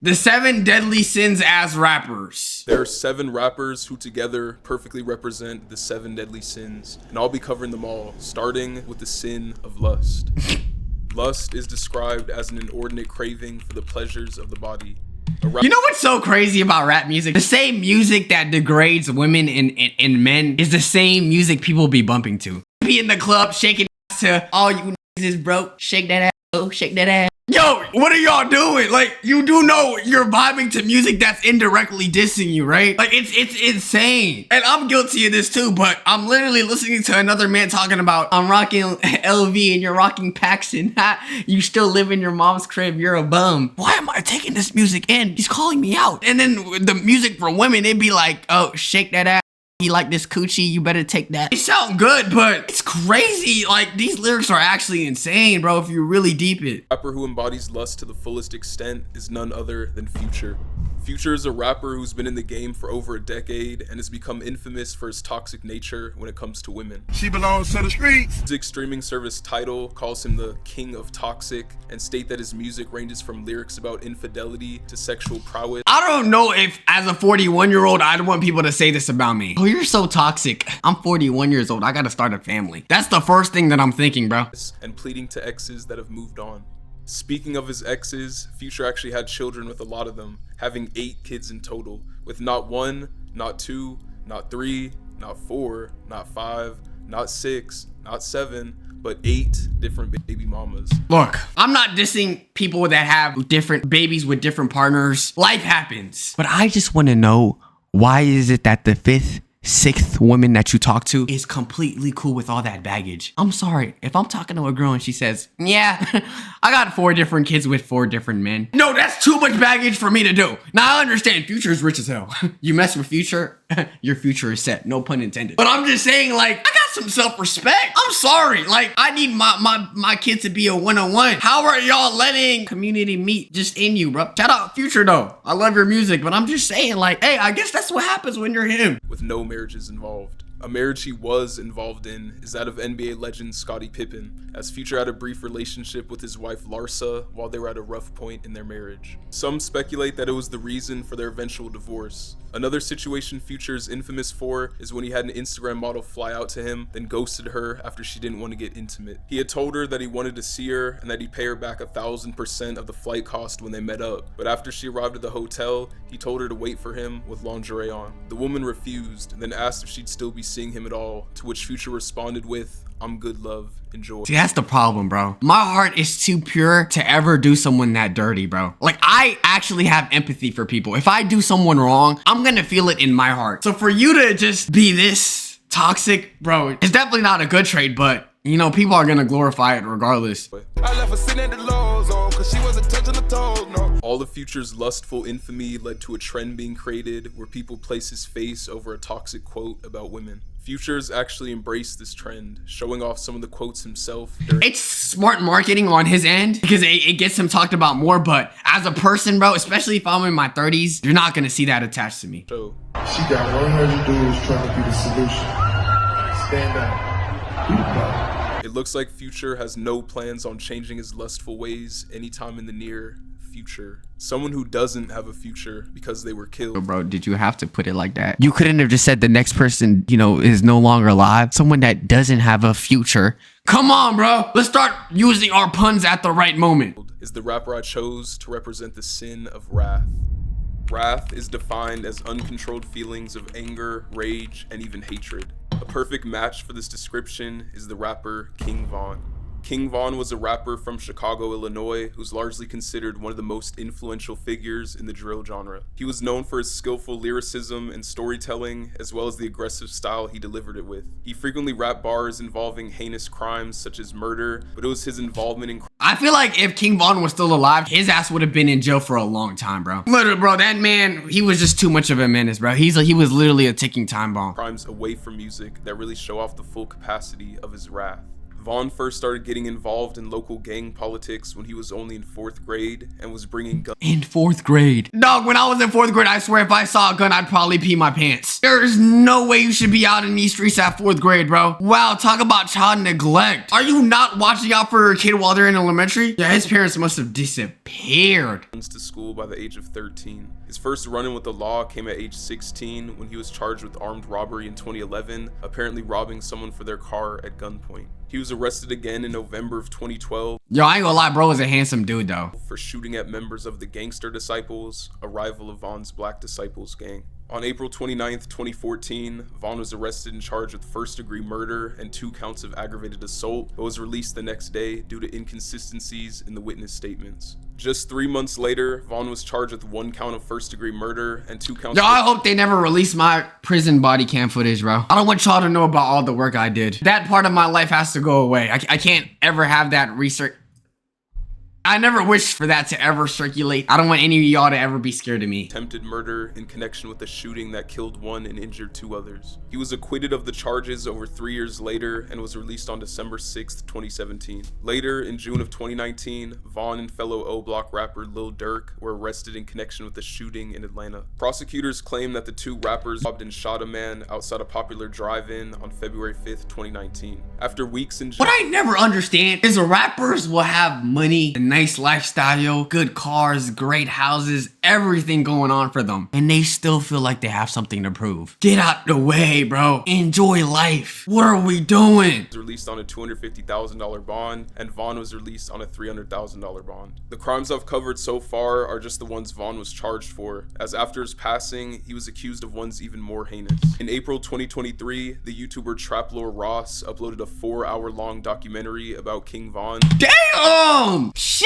The 7 deadly sins as rappers. There are 7 rappers who together perfectly represent the 7 deadly sins, and I'll be covering them all, starting with the sin of lust. Lust is described as an inordinate craving for the pleasures of the body. You know what's so crazy about rap music? The same music that degrades women and men is the same music people be bumping to. Be in the club shaking ass to all you niggas is broke. Shake that ass, oh, shake that ass. Yo, what are y'all doing? Like, you do know you're vibing to music that's indirectly dissing you, right? Like, it's insane. And I'm guilty of this too, but I'm literally listening to another man talking about, I'm rocking LV and you're rocking Paxson. You still live in your mom's crib, you're a bum. Why am I taking this music in? He's calling me out. And then the music for women, it'd be like, oh, shake that ass. You like this coochie, you better take that. It sound good, but it's crazy. Like, these lyrics are actually insane, bro, if you really deep it. A rapper who embodies lust to the fullest extent is none other than Future. Future is a rapper who's been in the game for over a decade and has become infamous for his toxic nature when it comes to women. She belongs to the streets. Music streaming service Tidal calls him the king of toxic and state that his music ranges from lyrics about infidelity to sexual prowess. I don't know if as a 41-year-old, I'd want people to say this about me. Oh, you're so toxic. I'm 41 years old. I gotta start a family. That's the first thing that I'm thinking, bro. And pleading to exes that have moved on. Speaking of his exes, Future actually had children with a lot of them, having 8 kids in total, with not 1, not 2, not 3, not 4, not 5, not 6, not 7, but 8 different baby mamas. Look, I'm not dissing people that have different babies with different partners. Life happens. But I just want to know, why is it that the 5th, 6th woman that you talk to is completely cool with all that baggage? I'm sorry, if I'm talking to a girl and she says, yeah, I got 4 different kids with 4 different men. No, that's too much baggage for me to do. Now I understand Future's rich as hell. You mess with Future, your future is set, no pun intended. But I'm just saying, like, I got some self-respect. I'm sorry, like, I need my kids to be a one-on-one. How are y'all letting community meet just in you, bro? Shout out Future though, I love your music, but I'm just saying, like, hey, I guess that's what happens when you're him. With no marriages involved. A marriage he was involved in is that of NBA legend Scottie Pippen, as Future had a brief relationship with his wife Larsa while they were at a rough point in their marriage. Some speculate that it was the reason for their eventual divorce. Another situation Future is infamous for is when he had an Instagram model fly out to him, then ghosted her after she didn't want to get intimate. He had told her that he wanted to see her and that he'd pay her back 1,000% of the flight cost when they met up, but after she arrived at the hotel, he told her to wait for him with lingerie on. The woman refused and then asked if she'd still be seeing him at all, to which Future responded with, "I'm good, love, enjoy." See, that's the problem, bro. My heart is too pure to ever do someone that dirty, bro. Like, I actually have empathy for people. If I do someone wrong, I'm gonna feel it in my heart. So for you to just be this toxic, bro, it's definitely not a good trait, but you know, people are gonna glorify it regardless. I left her sitting at the low zone, cause she wasn't touching the toes, no. All of Future's lustful infamy led to a trend being created where people place his face over a toxic quote about women. Future's actually embraced this trend, showing off some of the quotes himself. It's smart marketing on his end because it gets him talked about more, but as a person, bro, especially if I'm in my 30s, you're not gonna see that attached to me. So, she got 100 dudes trying to be the solution. Stand up. Be proud. It looks like Future has no plans on changing his lustful ways anytime in the near future. Someone who doesn't have a future because they were killed. Bro, did you have to put it like that? You couldn't have just said the next person, you know, is no longer alive. Someone that doesn't have a future. Come on, bro. Let's start using our puns at the right moment. Is the rapper I chose to represent the sin of wrath. Wrath is defined as uncontrolled feelings of anger, rage, and even hatred. A perfect match for this description is the rapper King Von. King Von was a rapper from Chicago, Illinois, who's largely considered one of the most influential figures in the drill genre. He was known for his skillful lyricism and storytelling, as well as the aggressive style he delivered it with. He frequently rapped bars involving heinous crimes such as murder, but it was his involvement in I feel like if King Von was still alive, his ass would have been in jail for a long time, bro. Literally, bro, that man, he was just too much of a menace, bro. He was literally a ticking time bomb. crimes away from music that really show off the full capacity of his wrath. Vaughn first started getting involved in local gang politics when he was only in 4th grade and was bringing guns. In 4th grade. Dog, when I was in 4th grade, I swear if I saw a gun, I'd probably pee my pants. There's no way you should be out in these streets at 4th grade, bro. Wow, talk about child neglect. Are you not watching out for your kid while they're in elementary? Yeah, his parents must have disappeared. To school by the age of 13. His first run-in with the law came at age 16 when he was charged with armed robbery in 2011, apparently robbing someone for their car at gunpoint. He was arrested again in November of 2012. Yo, I ain't gonna lie, bro is a handsome dude though. For shooting at members of the Gangster Disciples, a rival of Vaughn's Black Disciples gang. On April 29th, 2014, Vaughn was arrested and charged with first-degree murder and 2 counts of aggravated assault, but was released the next day due to inconsistencies in the witness statements. Just 3 months later, Vaughn was charged with 1 count of first-degree murder and 2 counts. Yo, I hope they never release my prison body cam footage, bro. I don't want y'all to know about all the work I did. That part of my life has to go away. I can't ever have that research. I never wished for that to ever circulate. I don't want any of y'all to ever be scared of me. Attempted murder in connection with a shooting that killed 1 and injured 2 others. He was acquitted of the charges over 3 years later and was released on December 6th, 2017. Later, in June of 2019, Vaughn and fellow O-Block rapper Lil Durk were arrested in connection with the shooting in Atlanta. Prosecutors claim that the 2 rappers robbed and shot a man outside a popular drive-in on February 5th, 2019. After weeks in jail. What I never understand is rappers will have money, a nice lifestyle, good cars, great houses, everything going on for them, and they still feel like they have something to prove. Get out the way, bro. Enjoy life. What are we doing? Was released on a $250,000 bond, and Vaughn was released on a $300,000 bond. The crimes I've covered so far are just the ones Vaughn was charged for, as after his passing, he was accused of ones even more heinous. In April 2023, the YouTuber Traplore Ross uploaded a 4-hour-long documentary about King Von. Damn! Shit!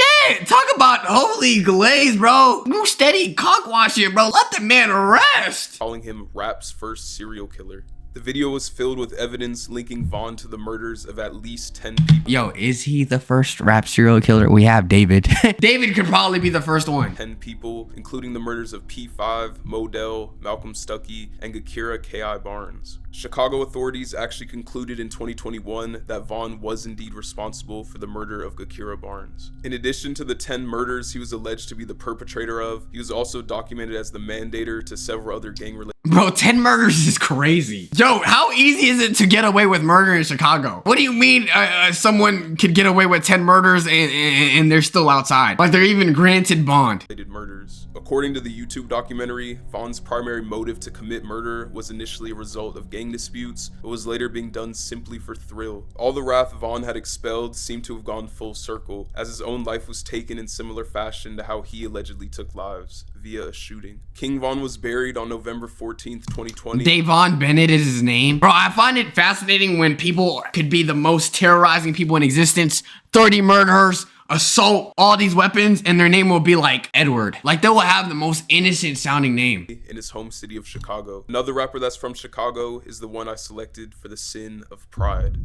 Talk about holy glaze, bro. You steady cockwash it, bro. Let the man rest. Calling him rap's first serial killer. The video was filled with evidence linking Vaughn to the murders of at least 10 people. Yo, is he the first rap serial killer? We have David. David could probably be the first one. 10 people, including the murders of P5, Modell, Malcolm Stuckey, and Gakira K.I. Barnes. Chicago authorities actually concluded in 2021 that Vaughn was indeed responsible for the murder of Gakira Barnes. In addition to the 10 murders he was alleged to be the perpetrator of, he was also documented as the mandator to several other gang-related. Bro, 10 murders is crazy. Yo, how easy is it to get away with murder in Chicago? What do you mean someone could get away with 10 murders and they're still outside? Like they're even granted bond. Murders. According to the YouTube documentary, Vaughn's primary motive to commit murder was initially a result of gang disputes, but was later being done simply for thrill. All the wrath Vaughn had expelled seemed to have gone full circle, as his own life was taken in similar fashion to how he allegedly took lives, via a shooting. King Von was buried on November 14th, 2020. Davon Bennett is his name. Bro, I find it fascinating when people could be the most terrorizing people in existence, 30 murders, assault, all these weapons, and their name will be like Edward. Like they will have the most innocent sounding name. In his home city of Chicago. Another rapper that's from Chicago is the one I selected for the sin of pride.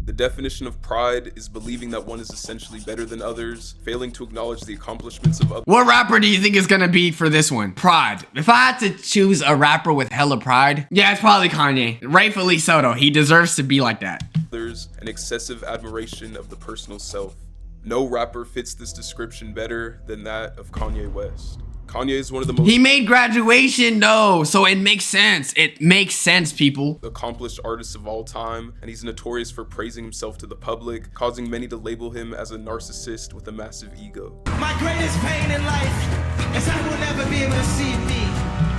The definition of pride is believing that one is essentially better than others, failing to acknowledge the accomplishments of others. What rapper do you think is gonna be for this one? Pride. If I had to choose a rapper with hella pride, yeah, it's probably Kanye. Rightfully so though, he deserves to be like that. Others, an excessive admiration of the personal self. No rapper fits this description better than that of Kanye West. Kanye is one of the most— He made Graduation though, so it makes sense. It makes sense, people. Accomplished artists of all time, and he's notorious for praising himself to the public, causing many to label him as a narcissist with a massive ego. My greatest pain in life is I will never be able to see me.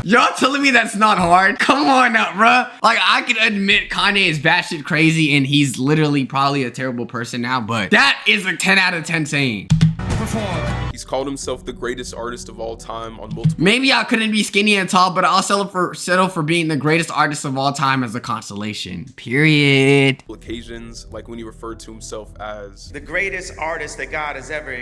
Y'all telling me that's not hard? Come on now, bruh. Like, I can admit Kanye is batshit crazy and he's literally probably a terrible person now, but that is a 10 out of 10 saying. He's called himself the greatest artist of all time on multiple— Maybe I couldn't be skinny and tall, but I'll settle for being the greatest artist of all time as a consolation. Period. occasions, like when he referred to himself as the greatest artist that God has ever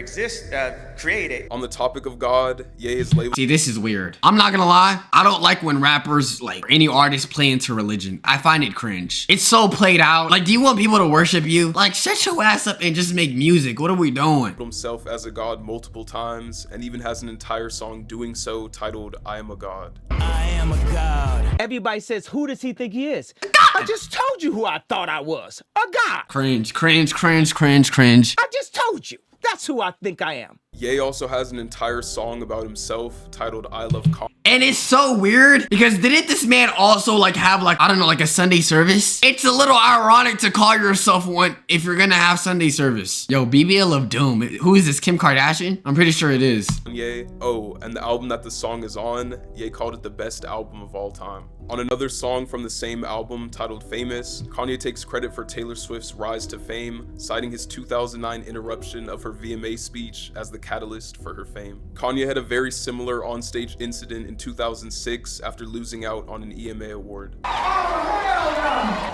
created. On the topic of God, Ye is labeled— See, this is weird. I'm not gonna lie. I don't like when rappers, like any artist, play into religion. I find it cringe. It's so played out. Like, do you want people to worship you? Like, shut your ass up and just make music. What are we doing? himself as a god multiple times, and even has an entire song doing so titled I Am a God. I am a god. Everybody says, who does he think he is? God I just told you who I thought I was. A god. Cringe, cringe, cringe, cringe, cringe. I just told you. That's who I think I am. Ye also has an entire song about himself titled I Love Kanye. And it's so weird because didn't this man also like have like, I don't know, like a Sunday service? It's a little ironic to call yourself one if you're gonna have Sunday service. Yo, BBL of Doom. Who is this, Kim Kardashian? I'm pretty sure it is. Ye. Oh, and the album that the song is on, Ye called it the best album of all time. On another song from the same album titled Famous, Kanye takes credit for Taylor Swift's rise to fame, citing his 2009 interruption of her VMA speech as the catalyst for her fame. Kanye had a very similar onstage incident in 2006 after losing out on an EMA award.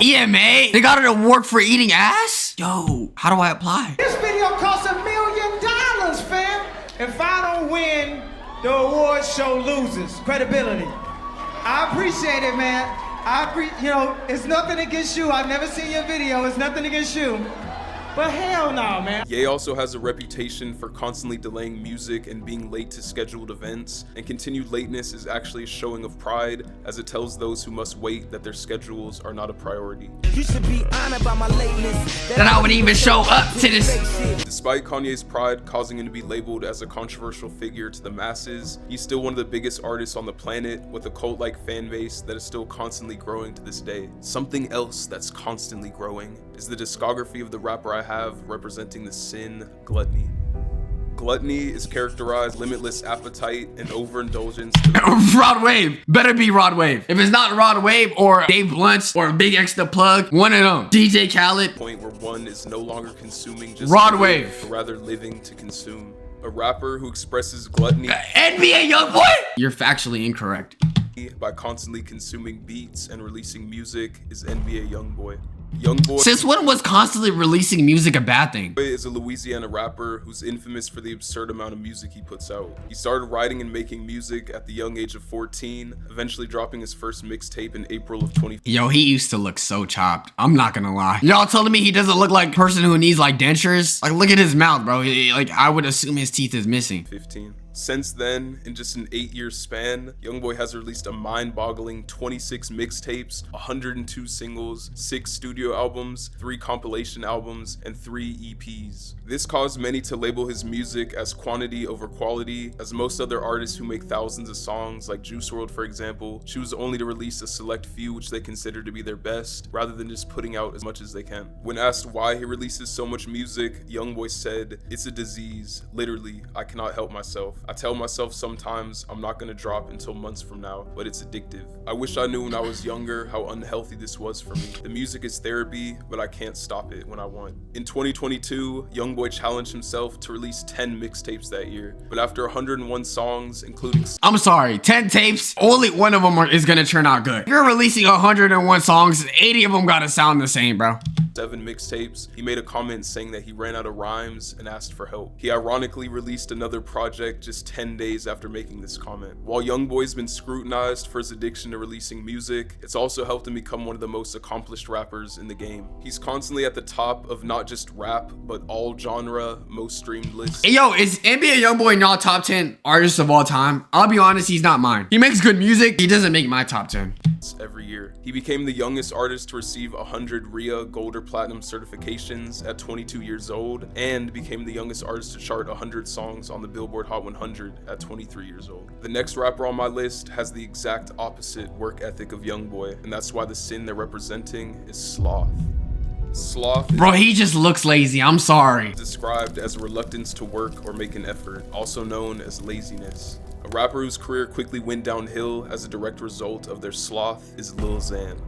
EMA? They got an award for eating ass? Yo, how do I apply? This video costs $1 million, fam. If I don't win, the award show loses credibility. I appreciate it, man. You know, it's nothing against you. I've never seen your video. It's nothing against you. But hell no, man. Ye also has a reputation for constantly delaying music and being late to scheduled events, and continued lateness is actually a showing of pride, as it tells those who must wait that their schedules are not a priority. You should be honored by my lateness. That I would even show up to this. Despite Kanye's pride causing him to be labeled as a controversial figure to the masses, he's still one of the biggest artists on the planet with a cult-like fan base that is still constantly growing to this day. Something else that's constantly growing is the discography of the rapper I have representing the sin, Gluttony. Gluttony is characterized limitless appetite and overindulgence. Rod Wave. Better be Rod Wave. If it's not Rod Wave or Dave Blunt's or Big X the Plug, one of them. DJ Khaled. Point where one is no longer consuming just Rod to live, Wave. but rather living to consume. A rapper who expresses gluttony NBA YoungBoy. You're factually incorrect. by constantly consuming beats and releasing music is NBA YoungBoy. YoungBoy Since when was constantly releasing music a bad thing? is a Louisiana rapper who's infamous for the absurd amount of music he puts out. He started writing and making music at the young age of 14, eventually dropping his first mixtape in April of 2015. Yo, he used to look so chopped. I'm not gonna lie. Y'all telling me he doesn't look like a person who needs like dentures? Like, look at his mouth, bro. Like, I would assume his teeth is missing. Since then, in just an 8-year span, YoungBoy has released a mind-boggling 26 mixtapes, 102 singles, 6 studio albums, 3 compilation albums, and 3 EPs. This caused many to label his music as quantity over quality, as most other artists who make thousands of songs, like Juice WRLD for example, choose only to release a select few which they consider to be their best, rather than just putting out as much as they can. When asked why he releases so much music, YoungBoy said, "It's a disease. Literally, I cannot help myself. I tell myself sometimes I'm not gonna drop until months from now, but it's addictive. I wish I knew when I was younger how unhealthy this was for me. The music is therapy, but I can't stop it when I want." In 2022, YoungBoy challenged himself to release 10 mixtapes that year, but after 101 songs, including I'm sorry, 10 tapes, only one of them is gonna turn out good. If you're releasing 101 songs, 80 of them gotta sound the same, bro. 7 mixtapes, he made a comment saying that he ran out of rhymes and asked for help. He ironically released another project just 10 days after making this comment. While YoungBoy's been scrutinized for his addiction to releasing music, it's also helped him become one of the most accomplished rappers in the game. He's constantly at the top of not just rap, but all genre, most streamed lists. Hey, yo, is NBA YoungBoy not top 10 artists of all time? I'll be honest, he's not mine. He makes good music, he doesn't make my top 10. Every year. He became the youngest artist to receive 100 RIA Gold or Platinum certifications at 22 years old, and became the youngest artist to chart 100 songs on the Billboard Hot 100 at 23 years old. The next rapper on my list has the exact opposite work ethic of YoungBoy, and that's why the sin they're representing is Sloth. Sloth is Bro, he just looks lazy, I'm sorry. described as a reluctance to work or make an effort, also known as laziness. A rapper whose career quickly went downhill as a direct result of their sloth is Lil Xan.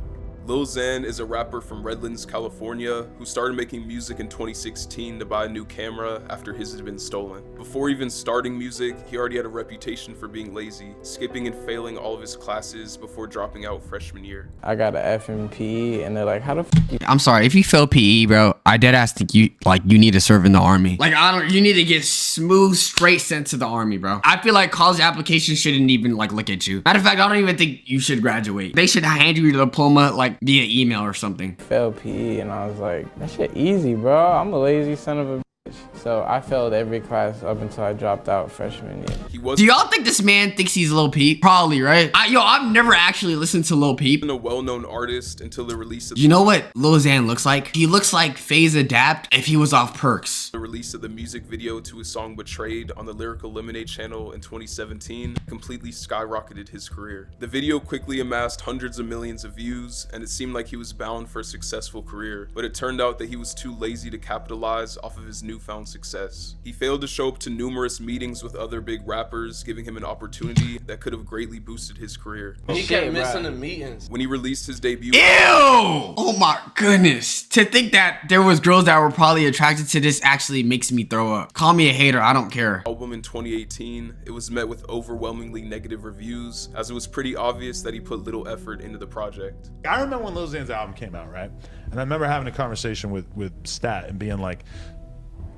Lil Xan is a rapper from Redlands, California, who started making music in 2016 to buy a new camera after his had been stolen. Before even starting music, he already had a reputation for being lazy, skipping and failing all of his classes before dropping out freshman year. I got an F in PE, and they're like, how the f I'm sorry, if you fail PE, bro, I deadass think you need to serve in the army. Like, you need to get smooth, straight sent to the army, bro. I feel like college applications shouldn't even like look at you. Matter of fact, I don't even think you should graduate. They should hand you your diploma like via email or something. failed PE? And I was like, that shit easy, bro. I'm a lazy son of a bitch. So I failed every class up until I dropped out freshman year. He was Do y'all think this man thinks he's Lil Peep? Probably, right? I've never actually listened to Lil Peep. a well-known artist until the release of You know what Lil Xan looks like? He looks like Phase Adapt if he was off perks. the release of the music video to his song Betrayed on the Lyrical Lemonade channel in 2017 completely skyrocketed his career. The video quickly amassed hundreds of millions of views, and it seemed like he was bound for a successful career, but it turned out that he was too lazy to capitalize off of his newfound success. He failed to show up to numerous meetings with other big rappers, giving him an opportunity that could have greatly boosted his career. He kept missing the meetings. When he released his debut Ew! Oh my goodness. To think that there was girls that were probably attracted to this actually makes me throw up. Call me a hater, I don't care. album in 2018, it was met with overwhelmingly negative reviews, as it was pretty obvious that he put little effort into the project. I remember when Lil Xan's album came out, right? And I remember having a conversation with Stat and being like,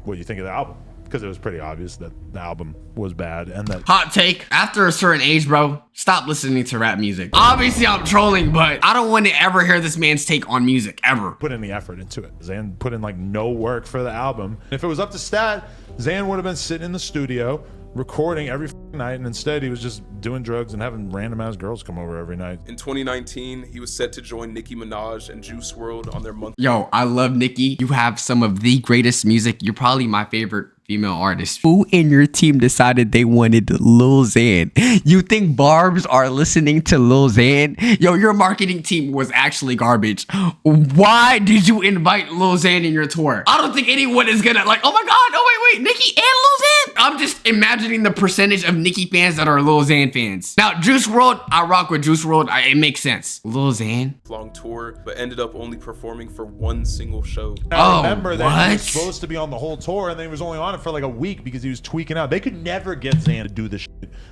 what do you think of the album? Because it was pretty obvious that the album was bad and that Hot take, after a certain age, bro, stop listening to rap music. Obviously I'm trolling, but I don't want to ever hear this man's take on music, ever. put any effort into it. Xan put in like no work for the album. If it was up to Stat, Xan would have been sitting in the studio recording every night, and instead he was just doing drugs and having random ass girls come over every night. In 2019, he was set to join Nicki Minaj and Juice WRLD on their monthly Yo, I love Nicki. You have some of the greatest music. You're probably my favorite female artist. Who in your team decided they wanted Lil Xan? You think Barbs are listening to Lil Xan? Yo, your marketing team was actually garbage. Why did you invite Lil Xan in your tour? I don't think anyone is gonna like, oh my god, oh wait, Nicki and Lil Xan? I'm just imagining the percentage of Nicki fans that are Lil Xan fans. Now, Juice WRLD, I rock with Juice WRLD. It makes sense. Lil Xan? long tour, but ended up only performing for one single show. I remember that he what? was supposed to be on the whole tour, and then he was only on it for like a week because he was tweaking out. They could never get Xan to do the shit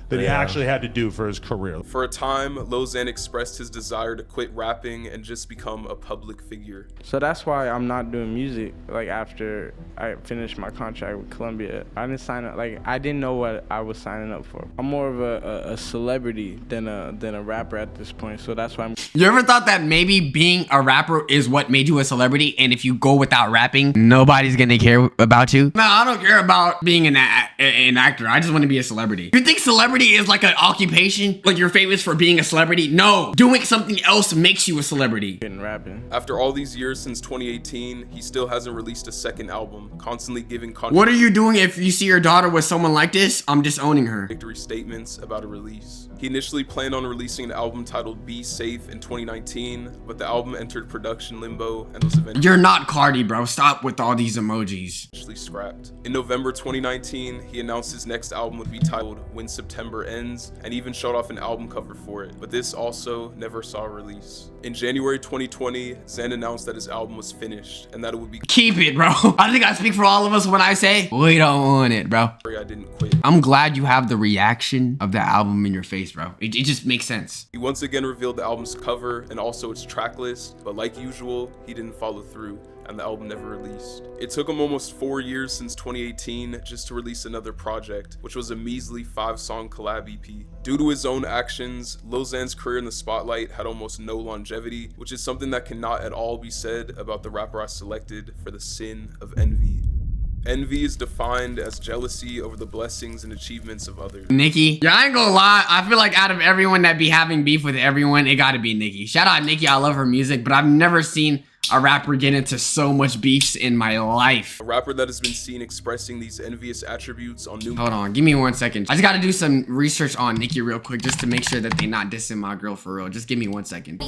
that he actually had to do for his career. For a time, Lil Xan expressed his desire to quit rapping and just become a public figure. So that's why I'm not doing music. Like after I finished my contract with Columbia, I didn't sign up. Like I didn't know what I was signing up for. I'm more of a celebrity than a rapper at this point. So that's why I'm. You ever thought that maybe being a rapper is what made you a celebrity, and if you go without rapping, nobody's gonna care about you? No, I don't care about being an actor. I just want to be a celebrity. You think celebrity is like an occupation? Like you're famous for being a celebrity? No. Doing something else makes you a celebrity. Getting rapping. After all these years since 2018, he still hasn't released a second album, constantly giving What are you doing if you see your daughter with someone like this? I'm disowning her. contradictory statements about a release. He initially planned on releasing an album titled Be Safe in 2019, but the album entered production limbo and was eventually You're not Cardi, bro. Stop with all these emojis. scrapped. In November 2019, he announced his next album would be titled When September Ends, and even showed off an album cover for it, but this also never saw a release. In January 2020, Xan announced that his album was finished and that it would be Keep it, bro. I think I speak for all of us when I say, we don't want it, bro. Sorry I Didn't Quit. I'm glad you have the reaction of the album in your face, bro. It just makes sense. He once again revealed the album's cover and also its track list, but like usual, he didn't follow through, and the album never released. It took him almost 4 years since 2018 just to release another project, which was a measly 5-song collab EP. Due to his own actions, Lil Xan's career in the spotlight had almost no longevity, which is something that cannot at all be said about the rapper I selected for the sin of envy. Envy is defined as jealousy over the blessings and achievements of others. Nicki. Yeah, I ain't gonna lie. I feel like out of everyone that be having beef with everyone, it gotta be Nicki. Shout out Nicki. I love her music, but I've never seen a rapper get into so much beefs in my life. A rapper that has been seen expressing these envious attributes on numerous Hold on, give me 1 second. I just gotta do some research on Nicki real quick just to make sure that they not dissing my girl for real. Just give me 1 second.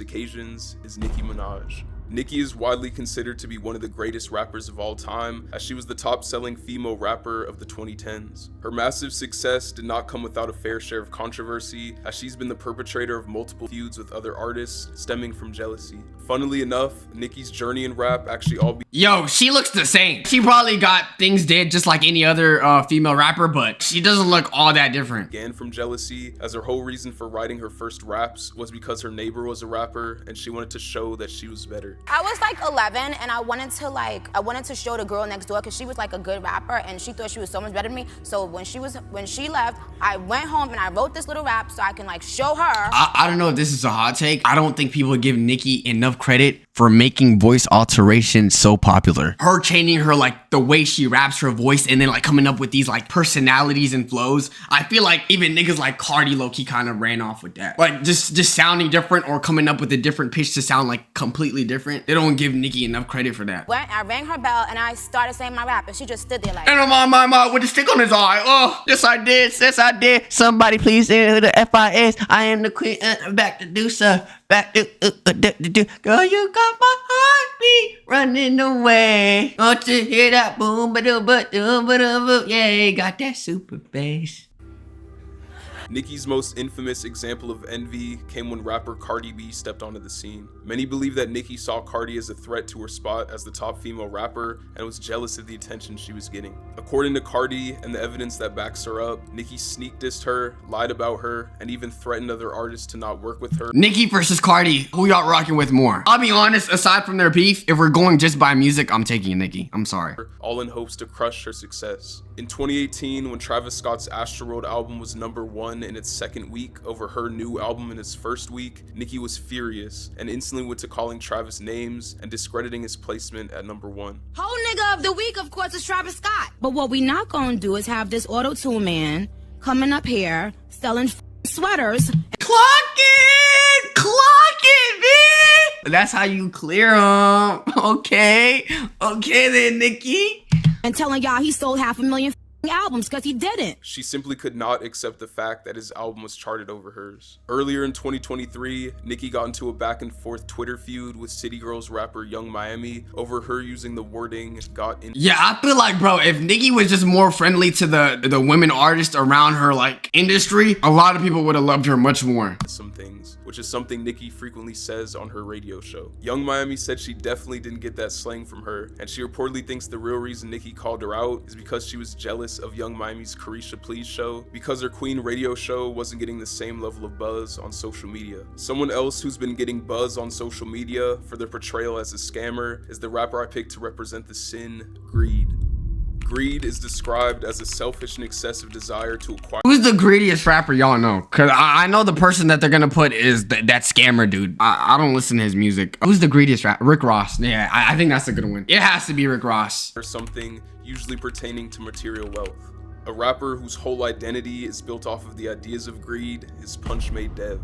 occasions is Nicki Minaj. Nicki is widely considered to be one of the greatest rappers of all time, as she was the top-selling female rapper of the 2010s. Her massive success did not come without a fair share of controversy, as she's been the perpetrator of multiple feuds with other artists stemming from jealousy. Funnily enough, Nicki's journey in rap actually all Yo, she looks the same. She probably got things did just like any other female rapper, but she doesn't look all that different. began from jealousy, as her whole reason for writing her first raps was because her neighbor was a rapper and she wanted to show that she was better. I was like 11 and I wanted to show the girl next door because she was like a good rapper and she thought she was so much better than me. So when she left, I went home and I wrote this little rap so I can like show her. I don't know if this is a hot take. I don't think people give Nicki enough credit for making voice alteration so popular. Her changing her, like, the way she raps her voice and then, like, coming up with these, like, personalities and flows. I feel like even niggas like Cardi low-key kind of ran off with that. Like, just sounding different or coming up with a different pitch to sound, like, completely different. They don't give Nicki enough credit for that. When I rang her bell and I started saying my rap, and she just stood there like. And I'm on my with the stick on his eye. Oh, yes I did. Yes I did. Somebody please enter the FIS. I am the queen. Back to do stuff. Back to do. Girl, you got my heartbeat running away. Want to hear that boom ba doo ba doo ba doo. Yeah, got that super bass. Nicki's most infamous example of envy came when rapper Cardi B stepped onto the scene. Many believe that Nicki saw Cardi as a threat to her spot as the top female rapper and was jealous of the attention she was getting. According to Cardi and the evidence that backs her up, Nicki sneak dissed her, lied about her, and even threatened other artists to not work with her. Nicki versus Cardi, who y'all rocking with more? I'll be honest, aside from their beef, if we're going just by music, I'm taking Nicki. I'm sorry. All in hopes to crush her success. In 2018, when Travis Scott's Astroworld album was #1 in its second week over her new album in its first week, Nicki was furious and instantly went to calling Travis names and discrediting his placement at #1. Whole nigga of the week, of course, is Travis Scott. But what we not gonna do is have this auto-tune man coming up here selling sweaters. Clock it, man. That's how you clear them. Okay then, Nicki. And telling y'all he sold 500,000 albums because he didn't. She simply could not accept the fact that his album was charted over hers. Earlier in 2023, Nicki got into a back and forth Twitter feud with City Girls rapper Young Miami over her using the wording "got in." Yeah, I feel like, bro, if Nicki was just more friendly to the women artists around her, like, industry, a lot of people would have loved her much more. Some things, which is something Nicki frequently says on her radio show. Young Miami said she definitely didn't get that slang from her, and she reportedly thinks the real reason Nicki called her out is because she was jealous of Young Miami's Carisha Please show, because her Queen radio show wasn't getting the same level of buzz on social media. Someone else who's been getting buzz on social media for their portrayal as a scammer is the rapper I picked to represent the sin, greed. Greed is described as a selfish and excessive desire to acquire. Who's the greediest rapper y'all know? Cause I know the person that they're gonna put is that scammer dude. I don't listen to his music. Who's the greediest rapper? Rick Ross. Yeah, I think that's a good one. It has to be Rick Ross. Or something usually pertaining to material wealth. A rapper whose whole identity is built off of the ideas of greed is Punchmade Dev.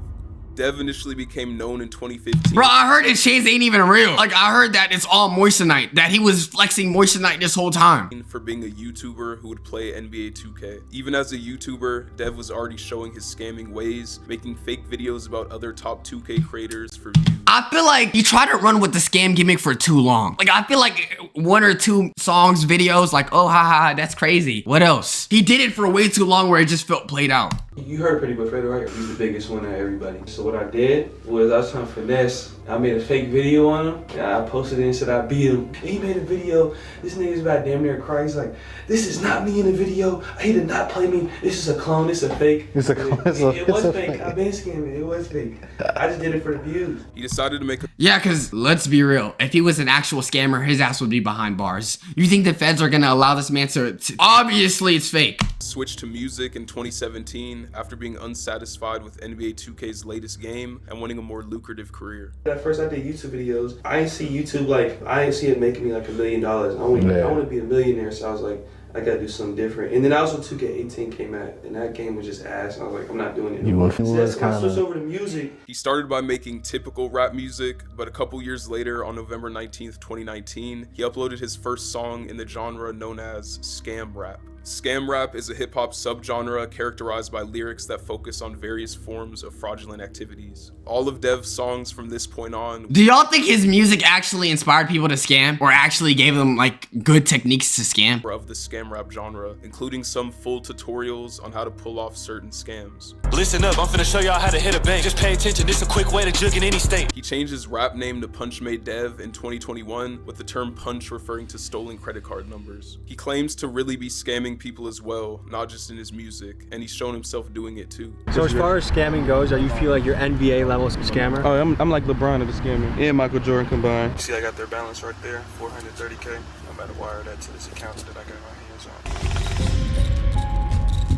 Dev initially became known in 2015. Bro, I heard his shades ain't even real. Like, I heard that it's all moissanite, that he was flexing moissanite this whole time. For being a YouTuber who would play NBA 2K. Even as a YouTuber, Dev was already showing his scamming ways, making fake videos about other top 2K creators for views. I feel like he tried to run with the scam gimmick for too long. Like, I feel like 1 or 2 songs, videos, like, oh, haha, that's crazy. What else? He did it for way too long where it just felt played out. You heard Pretty Boy Fredo, right? He's the biggest one of everybody. So what I did was I was trying to finesse. I made a fake video on him. And I posted it and said I beat him. And he made a video. This nigga's about damn near crying. He's like, this is not me in the video. He did not play me. This is a clone. This is a fake. It's a clone. It was fake. I've been scamming. It was fake. I just did it for the views. He decided to make a... Yeah, because let's be real. If he was an actual scammer, his ass would be behind bars. You think the feds are going to allow this man to... Obviously, it's fake. Switched to music in 2017 after being unsatisfied with NBA 2K's latest game and wanting a more lucrative career. At first I did YouTube videos. I didn't see YouTube I didn't see it making me like $1 million. I want to be a millionaire, so I was like, I gotta do something different. And then also 2K18 came out, and that game was just ass. I was like, I'm not doing it anymore. So that's when I switched over to music. He started by making typical rap music, but a couple years later, on November 19th, 2019, he uploaded his first song in the genre known as scam rap. Scam rap is a hip-hop subgenre characterized by lyrics that focus on various forms of fraudulent activities. All of Dev's songs from this point on... Do y'all think his music actually inspired people to scam? Or actually gave them, like, good techniques to scam? ...of the scam rap genre, including some full tutorials on how to pull off certain scams. Listen up, I'm finna show y'all how to hit a bank. Just pay attention, this a quick way to jug in any state. He changed his rap name to Punchmade Dev in 2021, with the term punch referring to stolen credit card numbers. He claims to really be scamming people as well, not just in his music, and he's shown himself doing it too. So as far as scamming goes, are you feel like you're NBA level scammer? Oh, I'm like LeBron of the scammer and Michael Jordan combined. See, I got their balance right there, 430K. I'm about to wire that to this account that I got my hands on.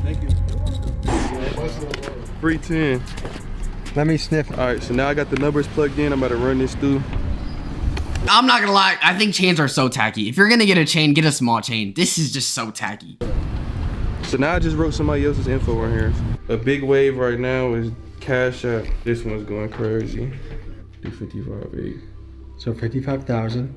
Thank you. Free 10. Let me sniff. All right, so now I got the numbers plugged in. I'm about to run this through. I'm not gonna lie, I think chains are so tacky. If you're gonna get a chain, get a small chain. This is just so tacky. So now I just wrote somebody else's info on here. A big wave right now is Cash App. This one's going crazy. Do 55.8. So 55,000.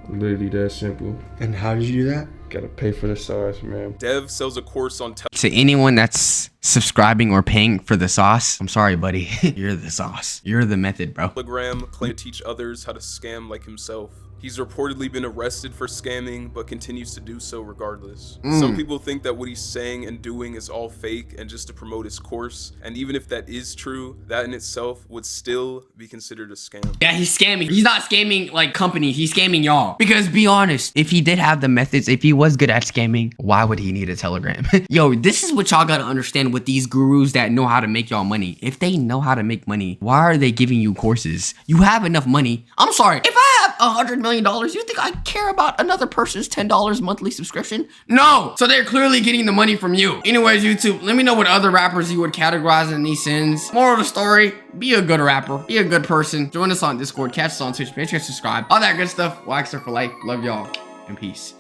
Literally that simple. And how did you do that? Gotta pay for the sauce, man. Dev sells a course on To anyone that's subscribing or paying for the sauce, I'm sorry, buddy. You're the sauce. You're the method, bro. Telegram, claiming to teach others how to scam like himself. He's reportedly been arrested for scamming, but continues to do so regardless. Some people think that what he's saying and doing is all fake and just to promote his course. And even if that is true, that in itself would still be considered a scam. Yeah, he's scamming. He's not scamming like company. He's scamming y'all. Because be honest, if he did have the methods, if he was good at scamming, why would he need a Telegram? Yo, this is what y'all gotta understand with these gurus that know how to make y'all money. If they know how to make money, why are they giving you courses? You have enough money. I'm sorry. If I have $100 million, you think I care about another person's $10 monthly subscription? No. So they're clearly getting the money from you. Anyways, YouTube, let me know what other rappers you would categorize in these sins. Moral of the story, be a good rapper. Be a good person. Join us on Discord. Catch us on Twitch. Make sure to subscribe. All that good stuff. Like, for life. Love y'all. And peace.